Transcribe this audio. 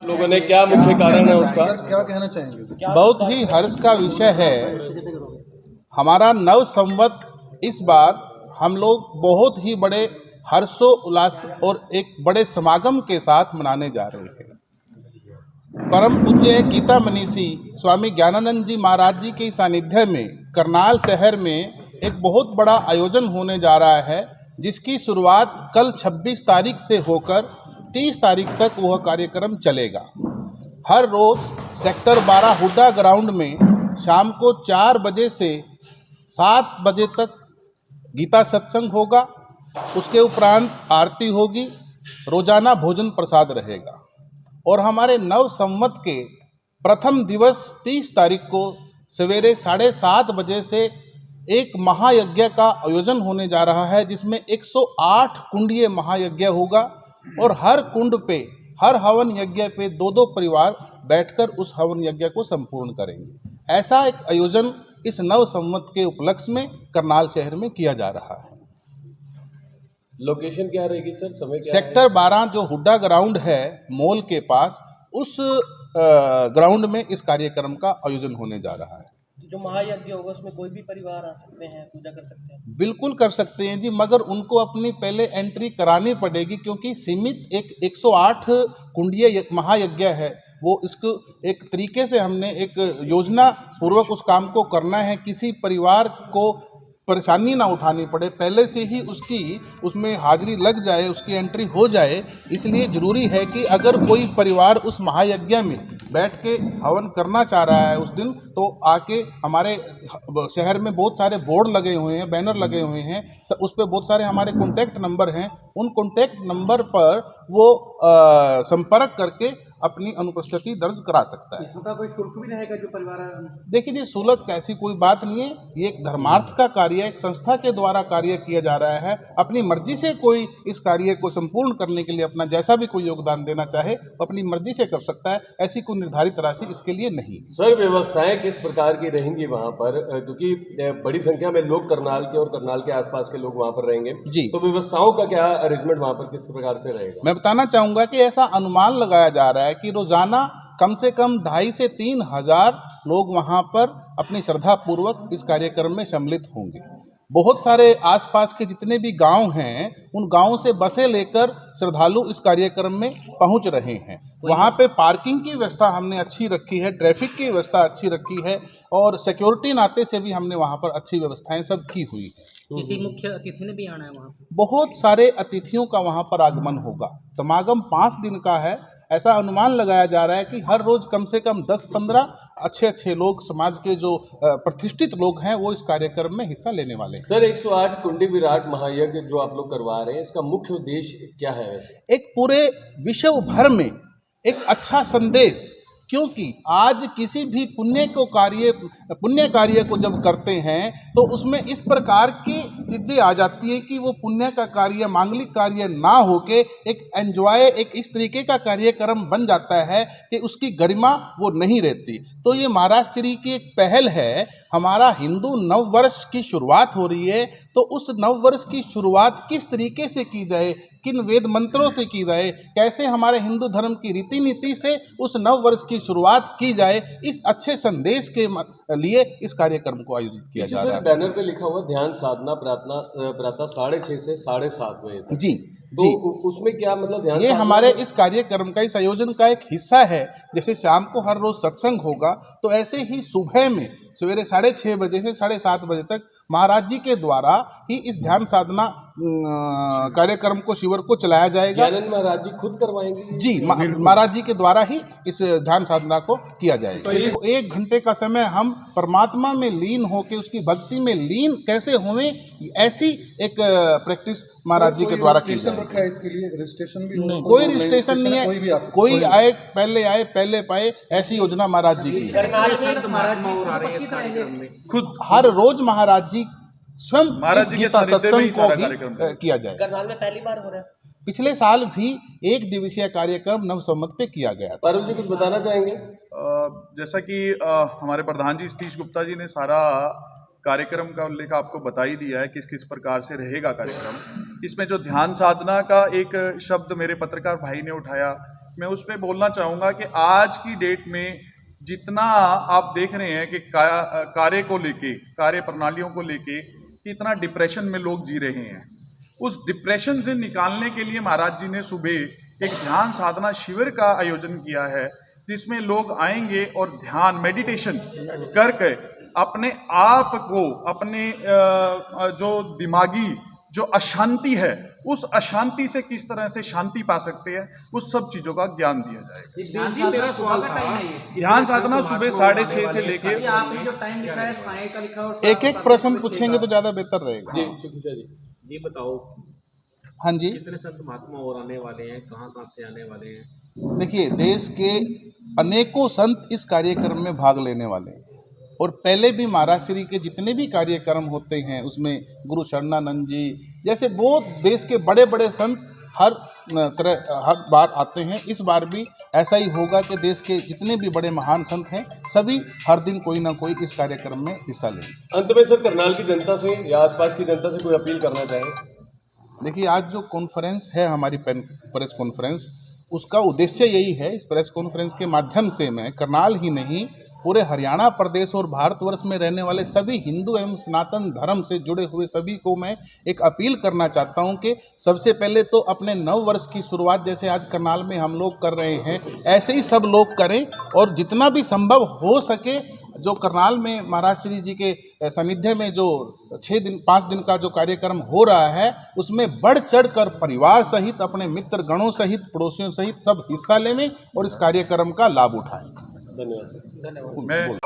लोगों ने क्या मुख्य कारण है उसका? क्या कहना चाहेंगे? बहुत ही हर्ष का विषय है। हमारा नव संवत इस बार हम लोग बहुत ही बड़े हर्षोल्लास और एक बड़े समागम के साथ मनाने जा रहे हैं। परम पूज्य गीता मनीषी स्वामी ज्ञानानंद जी महाराज जी के सानिध्य में करनाल शहर में एक बहुत बड़ा आयोजन होने जा रहा है, जिसकी शुरुआत कल 26 तारीख से होकर 30 तारीख तक वह कार्यक्रम चलेगा। हर रोज सेक्टर 12 हुड्डा ग्राउंड में शाम को 4 बजे से 7 बजे तक गीता सत्संग होगा। उसके उपरांत आरती होगी, रोजाना भोजन प्रसाद रहेगा। और हमारे नव संवत के प्रथम दिवस 30 तारीख को सवेरे 7:30 बजे से एक महायज्ञ का आयोजन होने जा रहा है, जिसमें 108 कुंडीय महायज्ञ होगा और हर कुंड पे, हर हवन यज्ञ पे 2-2 परिवार बैठकर उस हवन यज्ञ को संपूर्ण करेंगे। ऐसा एक आयोजन इस नव संवत के उपलक्ष्य में करनाल शहर में किया जा रहा है। लोकेशन क्या रहेगी सर, समय क्या सेक्टर 12 जो हुड्डा ग्राउंड है मॉल के पास, उस ग्राउंड में इस कार्यक्रम का आयोजन होने जा रहा है। जो महायज्ञ होगा उसमें कोई भी परिवार आ सकते हैं, पूजा कर सकते हैं? बिल्कुल कर सकते हैं जी, मगर उनको अपनी पहले एंट्री करानी पड़ेगी, क्योंकि सीमित एक 108 कुंडीय महायज्ञ है। वो इसको एक तरीके से हमने एक योजना पूर्वक उस काम को करना है, किसी परिवार को परेशानी ना उठानी पड़े, पहले से ही उसमें हाजिरी लग जाए, उसकी एंट्री हो जाए। इसलिए ज़रूरी है कि अगर कोई परिवार उस महायज्ञ में बैठ के हवन करना चाह रहा है उस दिन, तो आके हमारे शहर में बहुत सारे बोर्ड लगे हुए हैं, बैनर लगे हुए हैं, उस पर बहुत सारे हमारे कॉन्टैक्ट नंबर हैं। उन कॉन्टैक्ट नंबर पर वो संपर्क करके अपनी अनुपस्थिति दर्ज करा सकता है। इसका कोई शुल्क भी रहेगा जो परिवार? देखिए जी, शुल्क ऐसी कोई बात नहीं है। ये एक धर्मार्थ का कार्य, एक संस्था के द्वारा कार्य किया जा रहा है। अपनी मर्जी से कोई इस कार्य को संपूर्ण करने के लिए अपना जैसा भी कोई योगदान देना चाहे अपनी मर्जी से कर सकता है। ऐसी कोई निर्धारित राशि इसके लिए नहीं। सर, व्यवस्थाएं किस प्रकार की रहेंगी वहाँ पर, क्योंकि बड़ी संख्या में लोग करनाल के और करनाल के आसपास के लोग वहाँ पर रहेंगे जी, तो व्यवस्थाओं का क्या अरेंजमेंट वहाँ पर किस प्रकार से रहेगा? मैं बताना चाहूँगा कि ऐसा अनुमान लगाया जा रहा है कि रोजाना कम से कम 2,500 से 3,000 लोग वहाँ पर अपनी श्रद्धा पूर्वक इस कार्यक्रम में सम्मिलित होंगे। बहुत सारे आसपास के जितने भी गांव हैं, उन गांवों से बसें लेकर श्रद्धालु इस कार्यक्रम में पहुंच रहे हैं। वहाँ पे पार्किंग की व्यवस्था हमने अच्छी रखी है, ट्रैफिक की व्यवस्था अच्छी रखी है और सिक्योरिटी नाते से भी हमने वहाँ पर अच्छी व्यवस्थाएं सब की हुई है। किसी मुख्य अतिथि ने भी आना है वहाँ? बहुत सारे अतिथियों का वहाँ पर आगमन होगा। समागम 5 दिन का है। ऐसा अनुमान लगाया जा रहा है कि हर रोज कम से कम 10-15 अच्छे लोग, समाज के जो प्रतिष्ठित लोग हैं, वो इस कार्यक्रम में हिस्सा लेने वाले हैं। सर, 108 कुंडी विराट महायज्ञ जो आप लोग करवा रहे हैं, इसका मुख्य उद्देश्य क्या है वैसे? एक पूरे विश्व भर में एक अच्छा संदेश, क्योंकि आज किसी भी पुण्य कार्य को जब करते हैं तो उसमें इस प्रकार की चीजें आ जाती है कि वो पुण्य का कार्य, मांगलिक कार्य ना होके एक एंजॉय, एक इस तरीके का कार्यक्रम बन जाता है कि उसकी गरिमा वो नहीं रहती। तो ये महाराज श्री की एक पहल है। हमारा हिंदू नव वर्ष की शुरुआत हो रही है, तो उस नव वर्ष की शुरुआत किस तरीके से की जाए, किन वेद मंत्रों से की जाए, कैसे हमारे हिंदू धर्म की रीति नीति से उस नव वर्ष की शुरुआत की जाए, इस अच्छे संदेश के लिए इस कार्यक्रम को आयोजित किया जा रहा है। बैनर पे लिखा हुआ ध्यान साधना प्रातः 6:30 से 7:30 बजे तक। जी तो जी, उसमें क्या मतलब ध्यान? ये हमारे इस कार्यक्रम का, इस आयोजन का एक हिस्सा है। जैसे शाम को हर रोज सत्संग होगा, तो ऐसे ही सुबह में सवेरे 6:30 बजे से 7:30 बजे तक महाराज जी के द्वारा ही इस ध्यान साधना कार्यक्रम को, शिविर को चलाया जाएगा। ज्ञानंद महाराज जी खुद करवाएंगे? जी, महाराज जी के द्वारा ही इस ध्यान साधना को किया जाएगा। तो 1 घंटे का समय हम परमात्मा में लीन होकर, उसकी भक्ति में लीन कैसे हों, ऐसी एक प्रैक्टिस महाराज जी के द्वारा की जाएगी। रखा है इसके लिए रजिस्ट्रेशन भी नहीं, कोई रजिस्ट्रेशन नहीं है, कोई आए पहले पाए, ऐसी योजना महाराज जी की है। खुद हर रोज महाराज जी स्वयं इस गीता सत्संग को भी किया जाए। करनाल में पहली बार हो रहा है? पिछले साल भी 1 दिवसीय कार्यक्रम नव संवत पे किया गया था। पारुल जी कुछ बताना चाहेंगे? जैसा कि हमारे प्रधान जी सतीश गुप्ता जी ने सारा कार्यक्रम का उल्लेख आपको बता ही दिया है, किस किस प्रकार से रहेगा कार्यक्रम। इसमें जो ध्यान साधना का एक शब्द मेरे पत्रकार भाई ने उठाया मैं उस पर बोलना चाहूँगा कि आज की डेट में जितना आप देख रहे हैं कि कार्य को लेके, कार्य प्रणालियों को लेके कितना डिप्रेशन में लोग जी रहे हैं, उस डिप्रेशन से निकालने के लिए महाराज जी ने सुबह एक ध्यान साधना शिविर का आयोजन किया है, जिसमें लोग आएंगे और ध्यान मेडिटेशन करके अपने आप को, अपने जो दिमागी जो अशांति है, उस अशांति से किस तरह से शांति पा सकते हैं, उस सब चीज़ों का ज्ञान दिया जाएगा। ध्यान साधना सुबह 6:30 से लेके एक एक प्रश्न पूछेंगे तो ज़्यादा बेहतर रहेगा। ये बताओ, हाँ जी, कितने संत महात्मा और आने वाले हैं, कहाँ कहाँ से आने वाले हैं? देखिए, देश के अनेकों संत इस कार्यक्रम में भाग लेने वाले हैं और पहले भी महाराज श्री के जितने भी कार्यक्रम होते हैं उसमें गुरु शरणानंद जी जैसे बहुत देश के बड़े बड़े संत हर बार आते हैं। इस बार भी ऐसा ही होगा कि देश के जितने भी बड़े महान संत हैं सभी हर दिन कोई ना कोई इस कार्यक्रम में हिस्सा लेंगे। अंत में सर, करनाल की जनता से या आसपास की जनता से कोई अपील करना चाहें? देखिए, आज जो कॉन्फ्रेंस है हमारी प्रेस कॉन्फ्रेंस, उसका उद्देश्य यही है। इस प्रेस कॉन्फ्रेंस के माध्यम से मैं करनाल ही नहीं पूरे हरियाणा प्रदेश और भारतवर्ष में रहने वाले सभी हिंदू एवं सनातन धर्म से जुड़े हुए सभी को मैं एक अपील करना चाहता हूं कि सबसे पहले तो अपने नव वर्ष की शुरुआत जैसे आज करनाल में हम लोग कर रहे हैं, ऐसे ही सब लोग करें और जितना भी संभव हो सके जो करनाल में महाराज श्री जी के सानिध्य में जो 5 दिन का जो कार्यक्रम हो रहा है उसमें बढ़ चढ़ कर परिवार सहित, अपने मित्र गणों सहित, पड़ोसियों सहित सब हिस्सा लें और इस कार्यक्रम का लाभ उठाएं। धन्यवाद सर। मैं